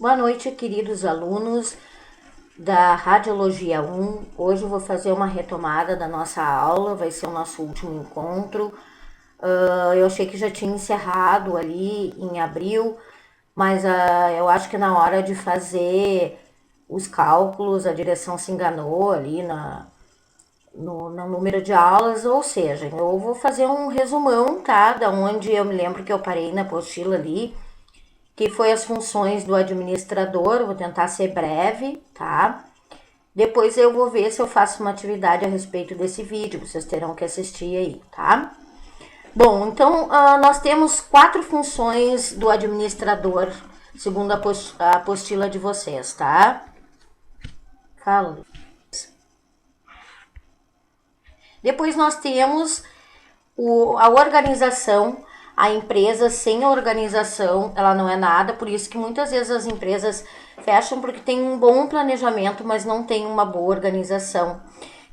Boa noite, queridos alunos da Radiologia 1. Hoje eu vou fazer uma retomada da nossa aula, vai ser o nosso último encontro. Eu achei que já tinha encerrado ali em abril, mas eu acho que na hora de fazer os cálculos a direção se enganou ali no número de aulas, ou seja, eu vou fazer um resumão, tá? Da onde eu me lembro que eu parei na apostila ali, que foi as funções do administrador. Vou tentar ser breve, tá? Depois eu vou ver se eu faço uma atividade a respeito desse vídeo, vocês terão que assistir aí, tá? Bom, então nós temos 4 funções do administrador, segundo a apostila de vocês, tá? Fala. Depois nós temos a organização. A empresa sem a organização, ela não é nada, por isso que muitas vezes as empresas fecham porque tem um bom planejamento, mas não tem uma boa organização.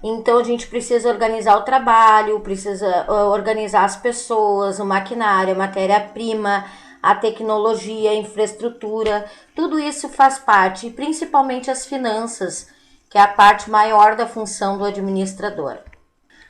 Então a gente precisa organizar o trabalho, precisa organizar as pessoas, o maquinário, a matéria-prima, a tecnologia, a infraestrutura, tudo isso faz parte, e principalmente as finanças, que é a parte maior da função do administrador.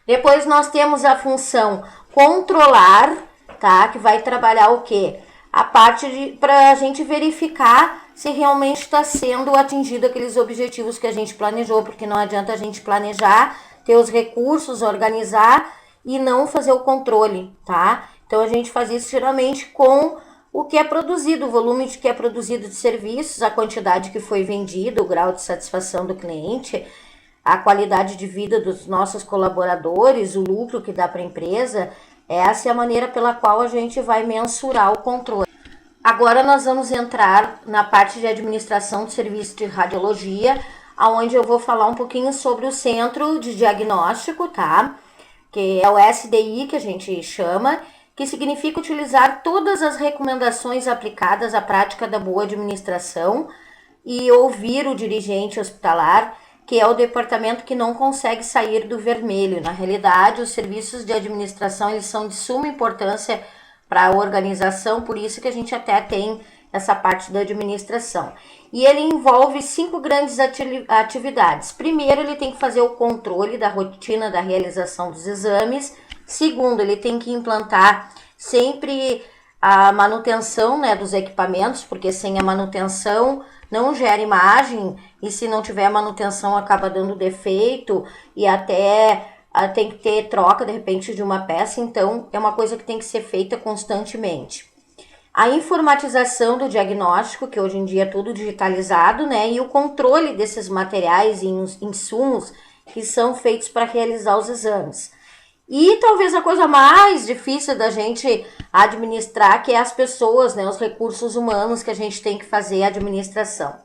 Depois nós temos a função controlar, tá? Que vai trabalhar o quê? A parte para a gente verificar se realmente está sendo atingido aqueles objetivos que a gente planejou, porque não adianta a gente planejar, ter os recursos, organizar e não fazer o controle, tá? Então a gente faz isso geralmente com o que é produzido, o volume de que é produzido de serviços, a quantidade que foi vendida, o grau de satisfação do cliente, a qualidade de vida dos nossos colaboradores, o lucro que dá para a empresa. Essa é a maneira pela qual a gente vai mensurar o controle. Agora nós vamos entrar na parte de administração de serviço de radiologia, onde eu vou falar um pouquinho sobre o centro de diagnóstico, tá? Que é o SDI, que a gente chama, que significa utilizar todas as recomendações aplicadas à prática da boa administração e ouvir o dirigente hospitalar, que é o departamento que não consegue sair do vermelho. Na realidade, os serviços de administração eles são de suma importância para a organização, por isso que a gente até tem essa parte da administração. E ele envolve 5 grandes atividades. Primeiro, ele tem que fazer o controle da rotina da realização dos exames. Segundo, ele tem que implantar sempre a manutenção, né, dos equipamentos, porque sem a manutenção não gera imagem, e se não tiver manutenção acaba dando defeito e até tem que ter troca de repente de uma peça, então é uma coisa que tem que ser feita constantemente. A informatização do diagnóstico, que hoje em dia é tudo digitalizado, né, e o controle desses materiais e insumos que são feitos para realizar os exames. E talvez a coisa mais difícil da gente administrar, que é as pessoas, né, os recursos humanos que a gente tem que fazer a administração.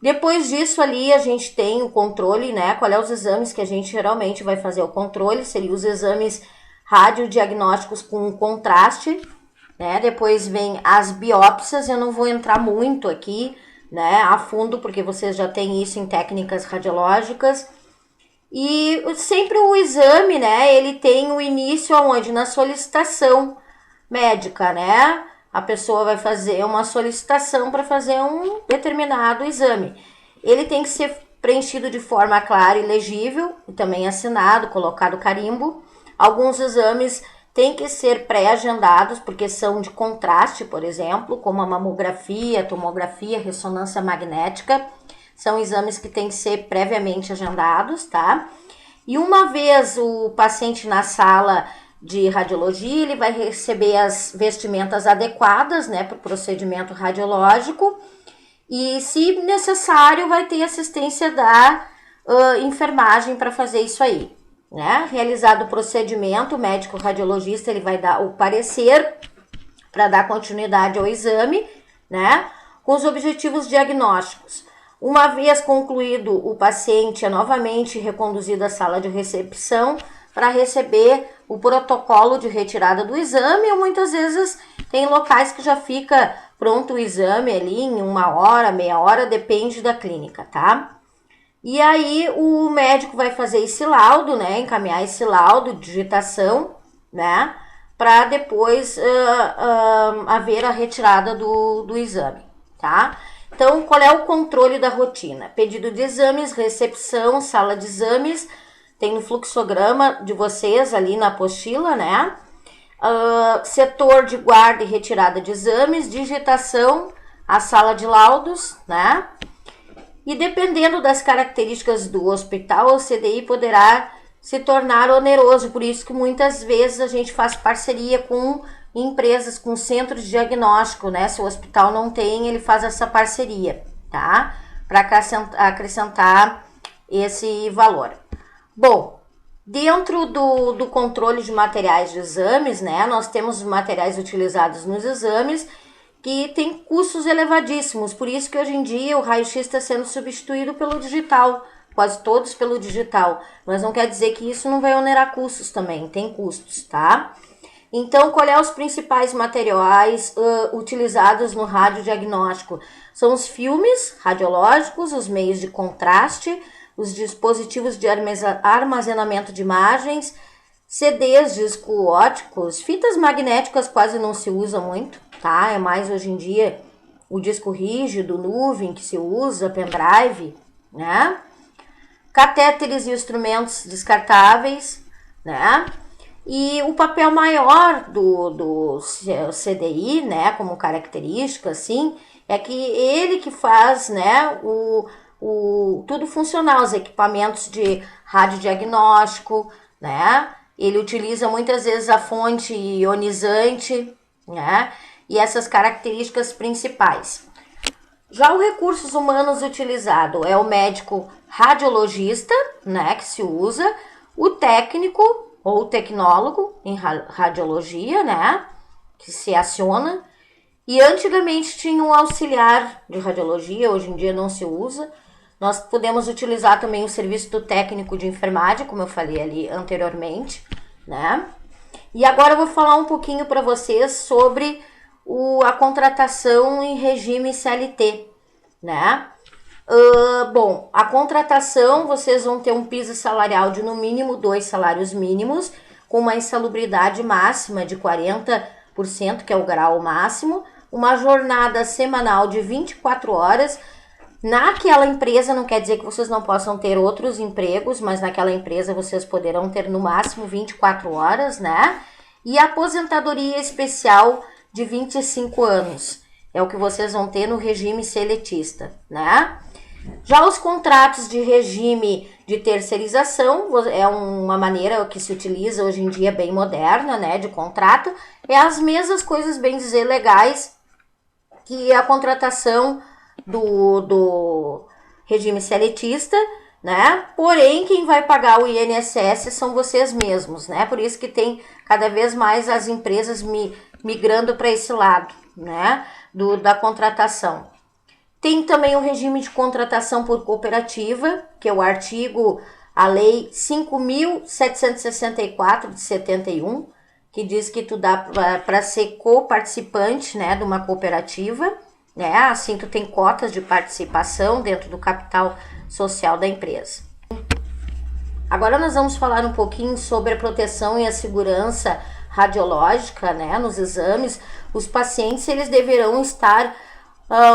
Depois disso ali a gente tem o controle, né, qual é os exames que a gente geralmente vai fazer o controle, seriam os exames radiodiagnósticos com contraste, né, depois vem as biópsias, eu não vou entrar muito aqui, né, a fundo, porque vocês já têm isso em técnicas radiológicas. E sempre o exame, né, ele tem o início aonde? Na solicitação médica, né? A pessoa vai fazer uma solicitação para fazer um determinado exame. Ele tem que ser preenchido de forma clara e legível, e também assinado, colocado carimbo. Alguns exames têm que ser pré-agendados, porque são de contraste, por exemplo, como a mamografia, tomografia, ressonância magnética. São exames que têm que ser previamente agendados, tá? E uma vez o paciente na sala de radiologia, ele vai receber as vestimentas adequadas, né, para o procedimento radiológico. E, se necessário, vai ter assistência da enfermagem para fazer isso aí, né? Realizado o procedimento, o médico radiologista ele vai dar o parecer para dar continuidade ao exame, né, com os objetivos diagnósticos. Uma vez concluído, o paciente é novamente reconduzido à sala de recepção para receber o protocolo de retirada do exame, ou muitas vezes tem locais que já fica pronto o exame ali em 1 hora, meia hora, depende da clínica, tá? E aí o médico vai fazer esse laudo, né, encaminhar esse laudo, digitação, né, para depois haver a retirada do exame, tá? Então, qual é o controle da rotina? Pedido de exames, recepção, sala de exames, tem no fluxograma de vocês ali na apostila, né? Setor de guarda e retirada de exames, digitação, a sala de laudos, né? E dependendo das características do hospital, o CDI poderá se tornar oneroso, por isso que muitas vezes a gente faz parceria com empresas, com centros de diagnóstico, né? Se o hospital não tem, ele faz essa parceria, tá? Para acrescentar esse valor. Bom, dentro do controle de materiais de exames, né? Nós temos os materiais utilizados nos exames que tem custos elevadíssimos, por isso que hoje em dia o raio-x está sendo substituído pelo digital, quase todos pelo digital, mas não quer dizer que isso não vai onerar custos também, tem custos, tá? Então, qual é os principais materiais utilizados no radiodiagnóstico? São os filmes radiológicos, os meios de contraste, os dispositivos de armazenamento de imagens, CDs, disco óticos, fitas magnéticas quase não se usa muito, tá? É mais hoje em dia o disco rígido, nuvem que se usa, pendrive, né? Catéteres e instrumentos descartáveis, né? E o papel maior do CDI, né, como característica, assim, é que ele que faz, né, tudo funcionar, os equipamentos de radiodiagnóstico, né? Ele utiliza muitas vezes a fonte ionizante, né? E essas características principais. Já o recursos humanos utilizado é o médico radiologista, né, que se usa, o técnico ou tecnólogo em radiologia, né, que se aciona, e antigamente tinha um auxiliar de radiologia, hoje em dia não se usa. Nós podemos utilizar também o serviço do técnico de enfermagem, como eu falei ali anteriormente, né? E agora eu vou falar um pouquinho para vocês sobre a contratação em regime CLT, né? Bom, a contratação, vocês vão ter um piso salarial de no mínimo 2 salários mínimos, com uma insalubridade máxima de 40%, que é o grau máximo, uma jornada semanal de 24 horas. Naquela empresa, não quer dizer que vocês não possam ter outros empregos, mas naquela empresa vocês poderão ter no máximo 24 horas, né? E a aposentadoria especial de 25 anos. É o que vocês vão ter no regime seletista, né? Já os contratos de regime de terceirização, é uma maneira que se utiliza hoje em dia bem moderna, né, de contrato, é as mesmas coisas, bem dizer, legais que a contratação do regime seletista, né? Porém, quem vai pagar o INSS são vocês mesmos, né? Por isso que tem cada vez mais as empresas migrando para esse lado, né? Da contratação. Tem também o regime de contratação por cooperativa, que é o artigo, a lei 5.764 de 71, que diz que tu dá para ser coparticipante, né, de uma cooperativa, né? Assim tu tem cotas de participação dentro do capital social da empresa. Agora nós vamos falar um pouquinho sobre a proteção e a segurança radiológica, né, nos exames. Os pacientes, eles deverão estar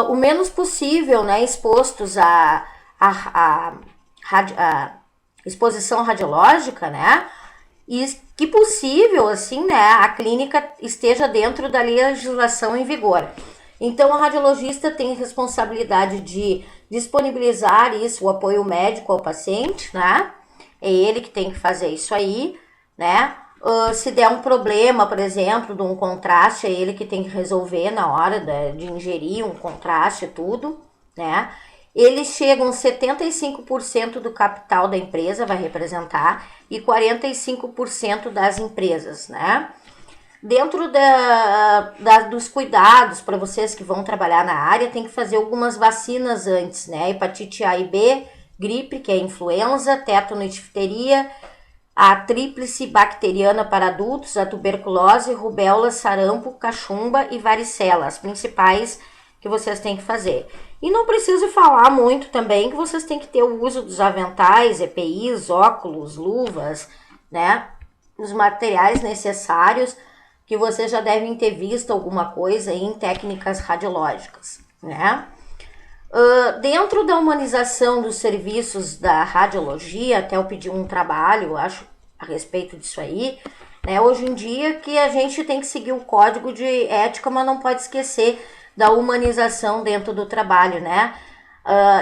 o menos possível, né, expostos à exposição radiológica, né, e que possível, assim, né, a clínica esteja dentro da legislação em vigor. Então, o radiologista tem responsabilidade de disponibilizar isso, o apoio médico ao paciente, né, é ele que tem que fazer isso aí, né. Se der um problema, por exemplo, de um contraste, é ele que tem que resolver na hora de ingerir um contraste e tudo, né? Eles chegam 75% do capital da empresa, vai representar, e 45% das empresas, né? Dentro dos cuidados para vocês que vão trabalhar na área, tem que fazer algumas vacinas antes, né? Hepatite A e B, gripe, que é influenza, tétano e difteria, a tríplice bacteriana para adultos, a tuberculose, rubéola, sarampo, cachumba e varicela, as principais que vocês têm que fazer. E não preciso falar muito também que vocês têm que ter o uso dos aventais, EPIs, óculos, luvas, né? Os materiais necessários que vocês já devem ter visto alguma coisa em técnicas radiológicas, né? Dentro da humanização dos serviços da radiologia, até eu pedi um trabalho, acho, a respeito disso aí, né? Hoje em dia que a gente tem que seguir o código de ética, mas não pode esquecer da humanização dentro do trabalho, né?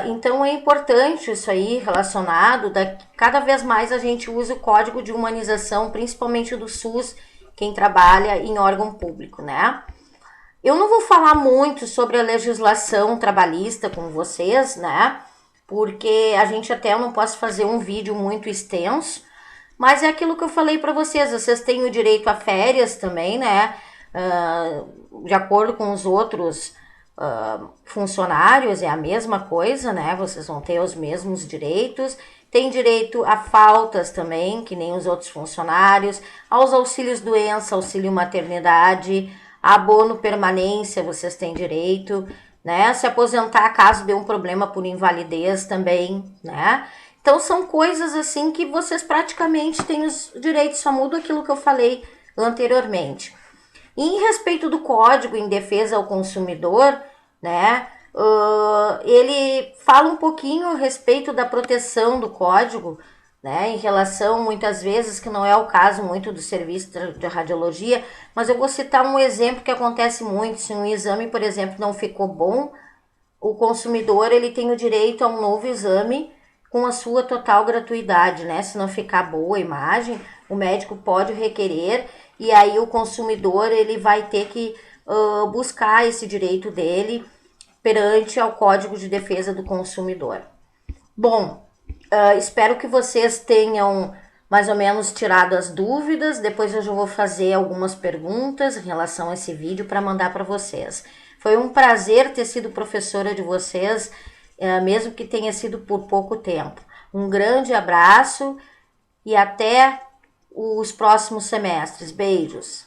Então é importante isso aí relacionado, cada vez mais a gente usa o código de humanização, principalmente do SUS, quem trabalha em órgão público, né? Eu não vou falar muito sobre a legislação trabalhista com vocês, né? Porque a gente até não posso fazer um vídeo muito extenso, mas é aquilo que eu falei para vocês têm o direito a férias também, né? De acordo com os outros funcionários, é a mesma coisa, né? Vocês vão ter os mesmos direitos. Tem direito a faltas também, que nem os outros funcionários, aos auxílios doença, auxílio maternidade, abono permanência, vocês têm direito, né? Se aposentar caso dê um problema por invalidez também, né? Então são coisas assim que vocês praticamente têm os direitos, só muda aquilo que eu falei anteriormente. E em respeito do Código em Defesa ao Consumidor, né? Ele fala um pouquinho a respeito da proteção do código, né, em relação, muitas vezes, que não é o caso muito do serviço de radiologia, mas eu vou citar um exemplo que acontece muito. Se um exame, por exemplo, não ficou bom, o consumidor ele tem o direito a um novo exame com a sua total gratuidade, né? Se não ficar boa a imagem, o médico pode requerer e aí o consumidor ele vai ter que buscar esse direito dele perante ao Código de Defesa do Consumidor. Bom, espero que vocês tenham mais ou menos tirado as dúvidas. Depois eu já vou fazer algumas perguntas em relação a esse vídeo para mandar para vocês. Foi um prazer ter sido professora de vocês, mesmo que tenha sido por pouco tempo. Um grande abraço e até os próximos semestres. Beijos!